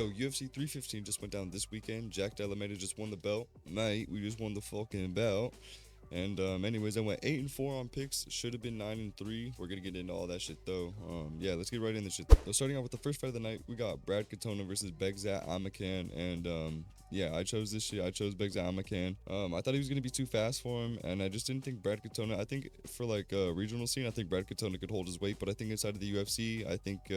Yo, UFC 315 just went down this weekend. Jack Della Maddalena just won the belt. Mate, we just won the fucking belt. And anyways, I went 8-4 on picks. Should have been 9-3. We're gonna get into all that shit though. Yeah, let's get right into shit. So starting out with the first fight of the night, we got Brad Katona versus Begzat Amakan, and yeah, I chose this shit. I chose Begzat Amakan. I thought he was gonna be too fast for him, and I just didn't think Brad Katona. I think for like regional scene, I think Brad Katona could hold his weight, but I think inside of the UFC, I think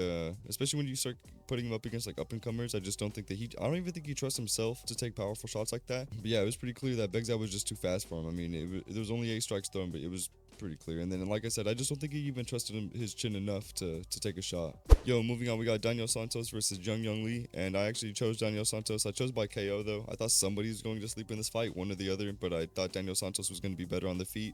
especially when you start putting him up against like up and comers, I just don't think that I don't even think he trusts himself to take powerful shots like that. But yeah, it was pretty clear that Begzat was just too fast for him. I mean, there was only 8 strikes thrown, but it was pretty clear. And then, like I said, I just don't think he even trusted his chin enough to take a shot. Yo, moving on, we got Daniel Santos versus Jung Lee, and I actually chose Daniel Santos. I chose by KO though. I thought somebody was going to sleep in this fight, one or the other, but I thought Daniel Santos was going to be better on the feet.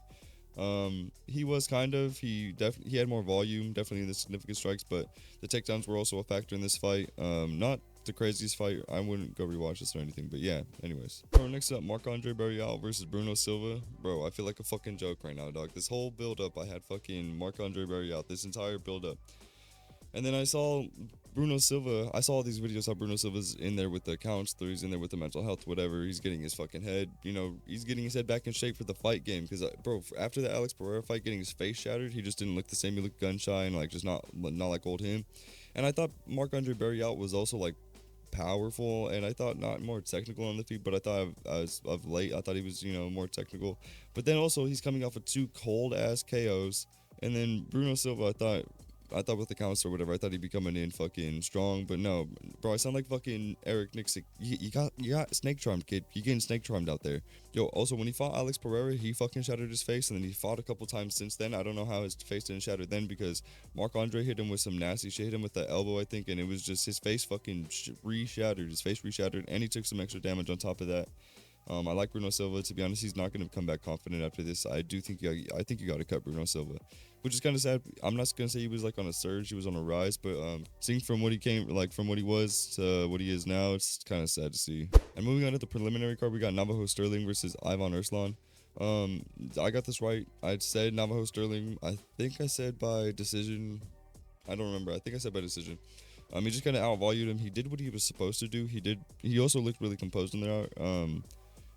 He was kind of, he had more volume, definitely in the significant strikes, but the takedowns were also a factor in this fight. Not the craziest fight. I wouldn't go rewatch this or anything, but yeah, anyways. Bro, next up, Marc-Andre Barrial versus Bruno Silva. Bro, I feel like a fucking joke right now, dog. This whole build-up, I had fucking Marc-Andre Barrial, this entire build-up. And then I saw Bruno Silva. I saw all these videos how Bruno Silva's in there with the counts, he's in there with the mental health, whatever. He's getting his fucking head, he's getting his head back in shape for the fight game. Because, bro, after the Alex Pereira fight, getting his face shattered, he just didn't look the same. He looked gun shy and like just not like old him. And I thought Marc-Andre Barrial was also like powerful, and I thought not more technical on the feet, but I thought of late, I thought he was more technical. But then also he's coming off of 2 cold ass KOs, and then Bruno Silva, I thought with the counts or whatever, I thought he'd be coming in fucking strong, but no, bro, I sound like fucking Eric Nixon. You got snake charmed, kid. You getting snake charmed out there. Yo, also when he fought Alex Pereira, he fucking shattered his face, and then he fought a couple times since then. I don't know how his face didn't shatter then, because Marc-Andre hit him with some nasty shit, hit him with the elbow, I think, and it was just his face fucking re-shattered. His face re-shattered, and he took some extra damage on top of that. I like Bruno Silva. To be honest, he's not going to come back confident after this. I think you got to cut Bruno Silva, which is kind of sad. I'm not going to say he was like on a surge, he was on a rise, but seeing from what he came, like from what he was to what he is now, it's kind of sad to see. And moving on to the preliminary card, we got Navajo Sterling versus Ivan Arslan. I got this right. I said Navajo Sterling. I think I said by decision. I don't remember. I think I said by decision. He just kind of outvalued him. He did what he was supposed to do. He also looked really composed in there.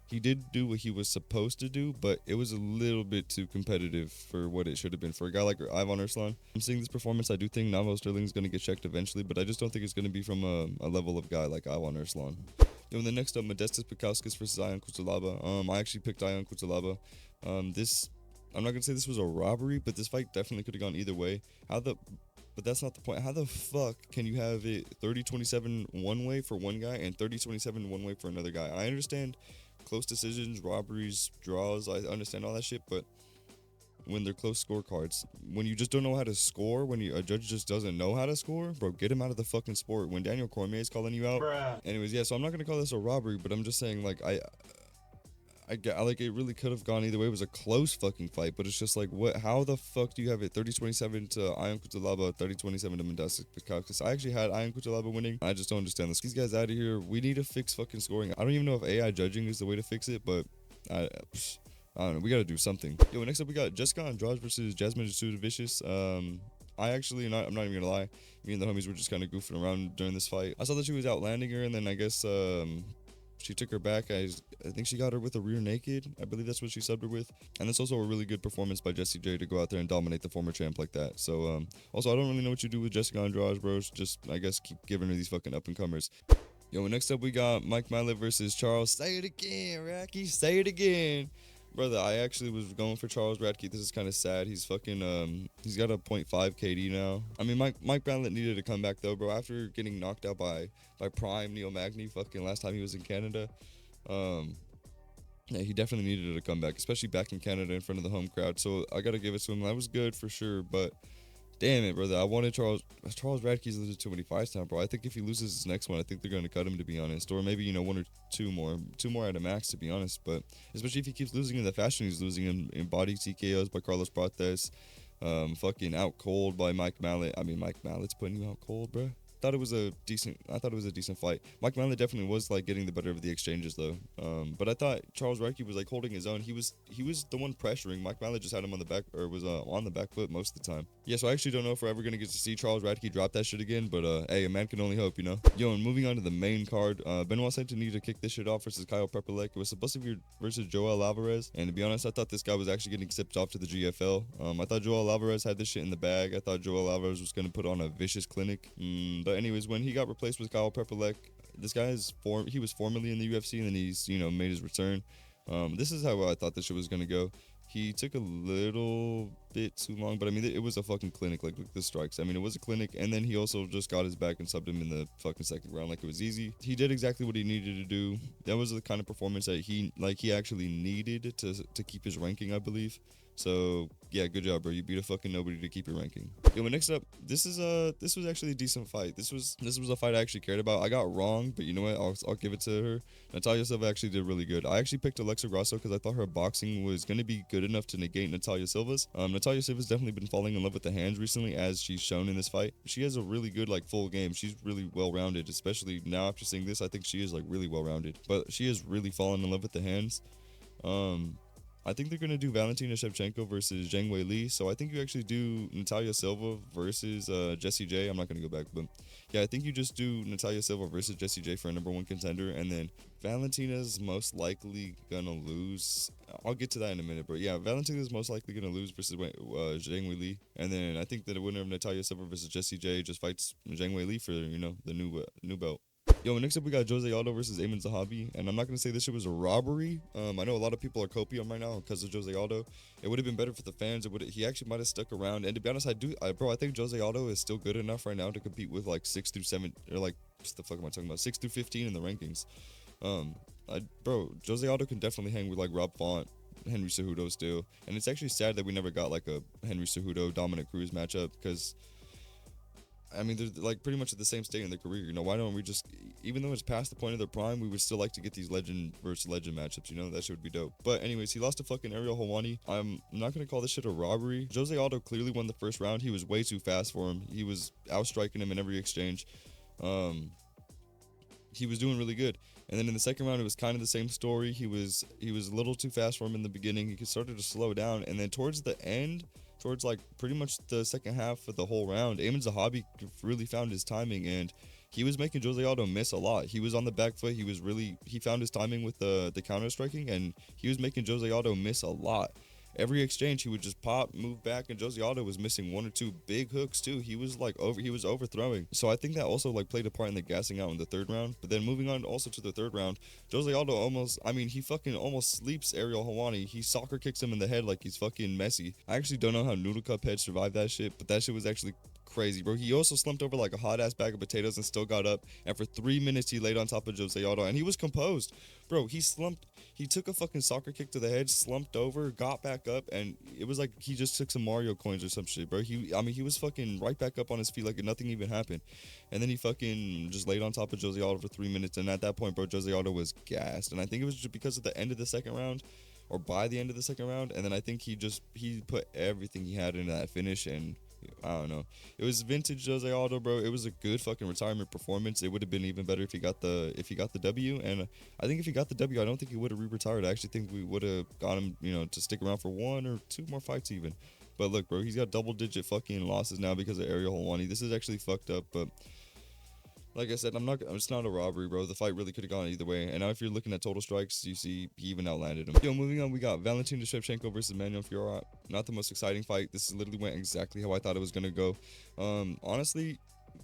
He did do what he was supposed to do, but it was a little bit too competitive for what it should have been for a guy like Ivan Arslan. I'm seeing this performance, I do think Navajo Sterling is going to get checked eventually, but I just don't think it's going to be from a level of guy like Ivan Arslan. And then next up, Modestas Bukauskas versus Ion Cutelaba. I actually picked Ion Cutelaba. I'm not going to say this was a robbery, but this fight definitely could have gone either way. But that's not the point. How the fuck can you have it 30-27 one way for one guy and 30-27 one way for another guy? I understand close decisions, robberies, draws, I understand all that shit, but when they're close scorecards, when you just don't know how to score, when a judge just doesn't know how to score, bro, get him out of the fucking sport. When Daniel Cormier is calling you out. Bruh. Anyways, yeah, so I'm not gonna call this a robbery, but I'm just saying, like, I like, it really could have gone either way. It was a close fucking fight, but it's just like, what? How the fuck do you have it 30-27 to Ion Cutelaba, 30-27 to Modestas Bukauskas? I actually had Ion Cutelaba winning. I just don't understand this. These guys out of here. We need to fix fucking scoring. I don't even know if AI judging is the way to fix it, but I don't know. We gotta do something. Yo, next up we got Jessica Andrade versus Jasmine Jasudavicius. I'm not even gonna lie. Me and the homies were just kind of goofing around during this fight. I saw that she was outlanding her, and then I guess she took her back. I think she got her with a rear naked. I believe that's what she subbed her with. And that's also a really good performance by Jessie J to go out there and dominate the former champ like that. So, also, I don't really know what you do with Jessica Andrade, bro. Just, I guess, keep giving her these fucking up-and-comers. Yo, next up we got Mike Mallet versus Charles. Say it again, Racky. Say it again. Brother, I actually was going for Charles Radke. This is kind of sad. He's fucking, he's got a 0.5 KD now. I mean, Mike Mallet needed to come back, though, bro. After getting knocked out by Prime Neil Magny fucking last time he was in Canada. Yeah, he definitely needed to come back, especially back in Canada in front of the home crowd. So I got to give it to him. That was good for sure, but damn it, brother. I wanted Charles Radke's losing too many fights now, bro. I think if he loses his next one, I think they're going to cut him, to be honest. Or maybe, one or two more at a max, to be honest. But especially if he keeps losing in the fashion he's losing in body TKOs by Carlos Prates, fucking out cold by Mike Mallet. I mean, Mike Mallet's putting you out cold, bro. thought it was a decent fight. Mike Malley definitely was like getting the better of the exchanges though. But I thought Charles Reiki was like holding his own. He was the one pressuring. Mike Malley just had him on the back, or was on the back foot most of the time. Yeah, so I actually don't know if we're ever gonna get to see Charles Radke drop that shit again. But hey, a man can only hope, you know. Yo, and moving on to the main card, Benoit Saint Denis to kick this shit off versus Kyle Prepolek. It was supposed to be versus Joel Alvarez, and to be honest, I thought this guy was actually getting sipped off to the GFL. I thought Joel Alvarez had this shit in the bag. I thought Joel Alvarez was gonna put on a vicious clinic. But anyways, when he got replaced with Kyle Prepolek, this guy he was formerly in the UFC, and then he's made his return. This is how I thought this shit was gonna go. He took a little bit too long, but I mean, it was a fucking clinic, like the strikes. I mean, it was a clinic, and then he also just got his back and subbed him in the fucking second round like it was easy. He did exactly what he needed to do. That was the kind of performance that he actually needed to keep his ranking, I believe. So yeah, good job, bro. You beat a fucking nobody to keep your ranking. Yo, but next up, this was actually a decent fight. This was a fight I actually cared about. I got wrong, but you know what? I'll give it to her. Natalya Silva actually did really good. I actually picked Alexa Grasso because I thought her boxing was gonna be good enough to negate Natalya Silva's. Natalya Silva's definitely been falling in love with the hands recently, as she's shown in this fight. She has a really good like full game. She's really well rounded, especially now after seeing this. I think she is like really well rounded, but she has really fallen in love with the hands. I think they're going to do Valentina Shevchenko versus Zhang Wei Li. So I think you actually do Natalya Silva versus Jessie J. I'm not going to go back, but yeah, I think you just do Natalya Silva versus Jessie J for a #1 contender. And then Valentina's most likely going to lose. I'll get to that in a minute, but yeah, Valentina's most likely going to lose versus Zhang Wei Li. And then I think that the winner of Natalya Silva versus Jessie J just fights Zhang Wei Li for, the new belt. Yo, next up we got Jose Aldo versus Amin Zahabi, and I'm not gonna say this shit was a robbery. I know a lot of people are copium right now because of Jose Aldo. It would have been better for the fans. He actually might have stuck around. And to be honest, I think Jose Aldo is still good enough right now to compete with like 6 through 7 or like what the fuck am I talking about? 6 through 15 in the rankings. Jose Aldo can definitely hang with like Rob Font, Henry Cejudo still, and it's actually sad that we never got like a Henry Cejudo Dominic Cruz matchup because. I mean, they're like pretty much at the same state in their career. Why don't we just, even though it's past the point of their prime, we would still like to get these legend versus legend matchups. That shit would be dope. But anyways, he lost to fucking Ariel Helwani. I'm not gonna call this shit a robbery. Jose Aldo clearly won the first round. He was way too fast for him. He was outstriking him in every exchange. He was doing really good. And then in the second round, it was kind of the same story. He was a little too fast for him in the beginning. He started to slow down, and then towards the end. Towards like pretty much the second half of the whole round, Amin Zahabi really found his timing, and he was making Jose Aldo miss a lot. He was on the back foot. He found his timing with the counter striking, and he was making Jose Aldo miss a lot. Every exchange, he would just pop, move back, and Jose Aldo was missing 1 or 2 big hooks too. He was overthrowing. So I think that also like played a part in the gassing out in the third round. But then moving on also to the third round, Jose Aldo he fucking almost sleeps Ariel Helwani. He soccer kicks him in the head like he's fucking Messi. I actually don't know how Noodle Cuphead survived that shit, but that shit was actually crazy, bro. He also slumped over like a hot ass bag of potatoes and still got up. And for 3 minutes, he laid on top of Jose Aldo, and he was composed, bro. He slumped. He took a fucking soccer kick to the head, slumped over, got back up, and it was like he just took some Mario coins or some shit, bro. He was fucking right back up on his feet like nothing even happened. And then he fucking just laid on top of Jose Aldo for 3 minutes, and at that point, bro, Jose Aldo was gassed. And I think it was just because of the end of the second round, or by the end of the second round, and then I think he put everything he had into that finish, and I don't know. It was vintage Jose Aldo, bro. It was a good fucking retirement performance. It would have been even better if he got the W. And I think if he got the W, I don't think he would have re-retired. I actually think we would have got him, to stick around for 1 or 2 more fights even. But look, bro, he's got double-digit fucking losses now because of Ariel Helwani. This is actually fucked up, but like I said, it's not a robbery, bro. The fight really could have gone either way. And now if you're looking at total strikes, you see he even outlanded him. Yo, moving on, we got Valentina Shevchenko versus Manuel Fiorot. Not the most exciting fight. This literally went exactly how I thought it was going to go. Honestly,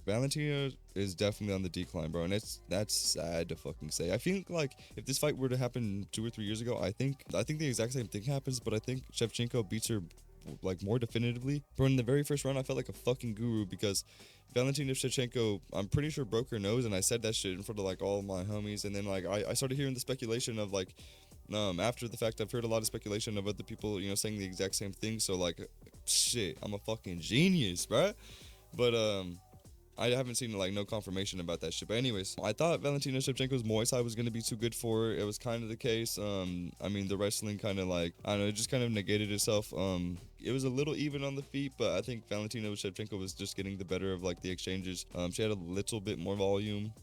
Valentina is definitely on the decline, bro. And that's sad to fucking say. I think like if this fight were to happen 2 or 3 years ago, I think the exact same thing happens, but I think Shevchenko beats her like more definitively. Bro, in the very first round, I felt like a fucking guru because Valentina Shevchenko, I'm pretty sure, broke her nose, and I said that shit in front of like all my homies, and then like I started hearing the speculation of like after the fact, I've heard a lot of speculation of other people saying the exact same thing. So like shit, I'm a fucking genius, bro. But I haven't seen like no confirmation about that shit. But anyways, I thought Valentina Shevchenko's Muay Thai was gonna be too good for her. It was kind of the case. I mean, the wrestling kind of like, I don't know, it just kind of negated itself. It was a little even on the feet, but I think Valentina Shevchenko was just getting the better of like the exchanges. She had a little bit more volume.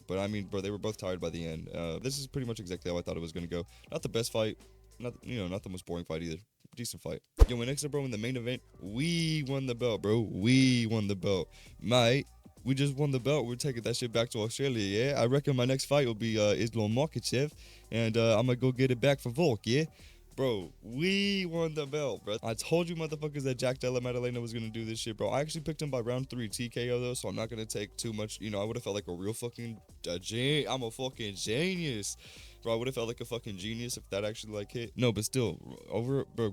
But I mean, bro, they were both tired by the end. This is pretty much exactly how I thought it was gonna go. Not the best fight, not not the most boring fight either. Decent fight. Yo, and next up, bro, in the main event, we won the belt, bro. We won the belt, mate. We just won the belt. We're taking that shit back to Australia, yeah. I reckon my next fight will be Islam Makhachev, and I'm gonna go get it back for Volk, yeah. Bro, we won the belt, bro. I told you motherfuckers that Jack Della Maddalena was gonna do this shit, bro. I actually picked him by round 3 TKO though, so I'm not gonna take too much. I would have felt like a real fucking I'm a fucking genius. Bro, I would have felt like a fucking genius if that actually like hit. No, but still,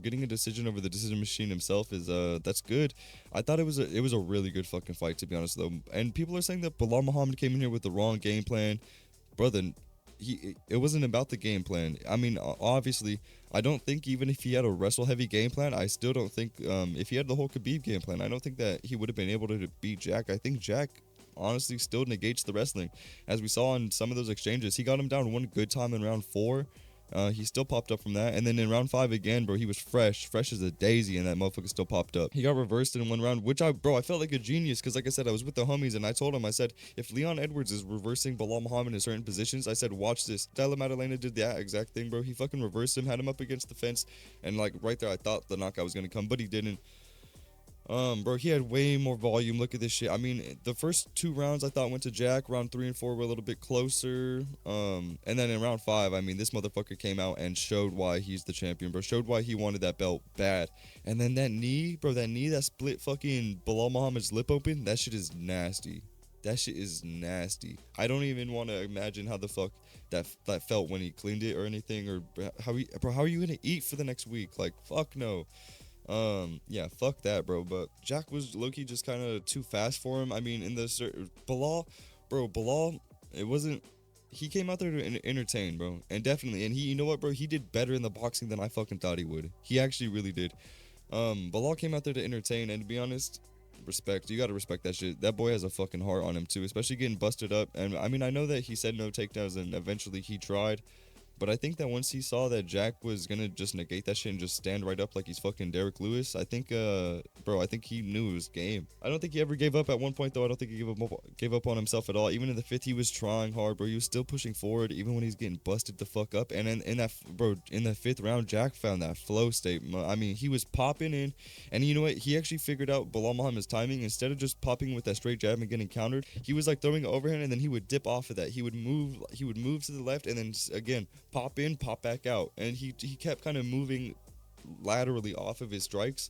getting a decision over the decision machine himself is that's good. I thought it was a really good fucking fight, to be honest though. And people are saying that Belal Muhammad came in here with the wrong game plan. Brother, it wasn't about the game plan. I mean, obviously, I don't think even if he had a wrestle heavy game plan, I still don't think if he had the whole Khabib game plan, I don't think that he would have been able to beat Jack. I think Jack honestly still negates the wrestling, as we saw in some of those exchanges. He got him down one good time in round 4. He still popped up from that, and then in round 5 again, bro, he was fresh as a daisy, and that motherfucker still popped up. He got reversed in one round, which I felt like a genius, because like I said, I was with the homies, and I told him, I said, if Leon Edwards is reversing Belal Muhammad in certain positions, I said, watch this. Della Maddalena did that exact thing, bro. He fucking reversed him, had him up against the fence, and like right there, I thought the knockout was gonna come, but he didn't. Bro, he had way more volume. Look at this shit. I mean, the first 2 rounds I thought went to Jack. Round 3 and 4 were a little bit closer. And then in round 5, I mean, this motherfucker came out and showed why he's the champion, bro. Showed why he wanted that belt bad. And then that knee, bro, that split fucking Belal Muhammad's lip open. That shit is nasty. That shit is nasty. I don't even want to imagine how the fuck that felt when he cleaned it or anything, or how are you gonna eat for the next week? Like, fuck no. Yeah, fuck that, bro. But Jack was low-key just kind of too fast for him. I mean, in the Belal, it wasn't. He came out there to entertain, bro, and definitely, and you know what, bro? He did better in the boxing than I fucking thought he would. He actually really did. Belal came out there to entertain, and to be honest, respect. You gotta respect that shit. That boy has a fucking heart on him too, especially getting busted up. And I mean, I know that he said no takedowns, and eventually he tried. But I think that once he saw that Jack was gonna just negate that shit and just stand right up like he's fucking Derek Lewis, I think, I think he knew it was game. I don't think he ever gave up at one point, though. I don't think he gave up on himself at all. Even in the 5th, he was trying hard, bro. He was still pushing forward, even when he's getting busted the fuck up. And in the 5th round, Jack found that flow state. I mean, he was popping in, and you know what? He actually figured out Belal Muhammad's timing. Instead of just popping with that straight jab and getting countered, he was like throwing an overhand, and then he would dip off of that. He would move to the left, and then again pop in, pop back out, and he kept kind of moving laterally off of his strikes.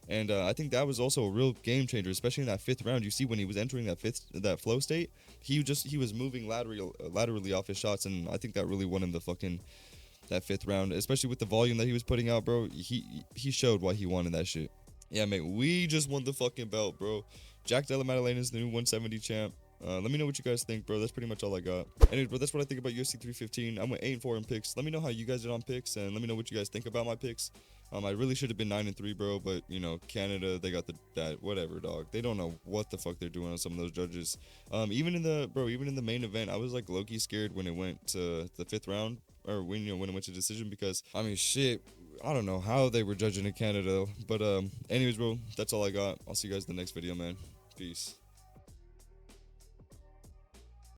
And I think that was also a real game changer, especially in that 5th round. You see, when he was entering that flow state, he was moving laterally off his shots, and I think that really won him that 5th round, especially with the volume that he was putting out, bro. He showed why he wanted that shit. Yeah, mate, we just won the fucking belt, bro. Jack Della Maddalena is the new 170 champ. Let me know what you guys think, bro. That's pretty much all I got. Anyways, bro, that's what I think about UFC 315. I went 8-4 in picks. Let me know how you guys did on picks, and let me know what you guys think about my picks. I really should have been 9-3, bro, but Canada, they got that whatever, dog. They don't know what the fuck they're doing on some of those judges. Even in the main event, I was like low-key scared when it went to the 5th round, or when it went to decision, because I mean, shit, I don't know how they were judging in Canada. But anyways, bro, that's all I got. I'll see you guys in the next video, man. Peace.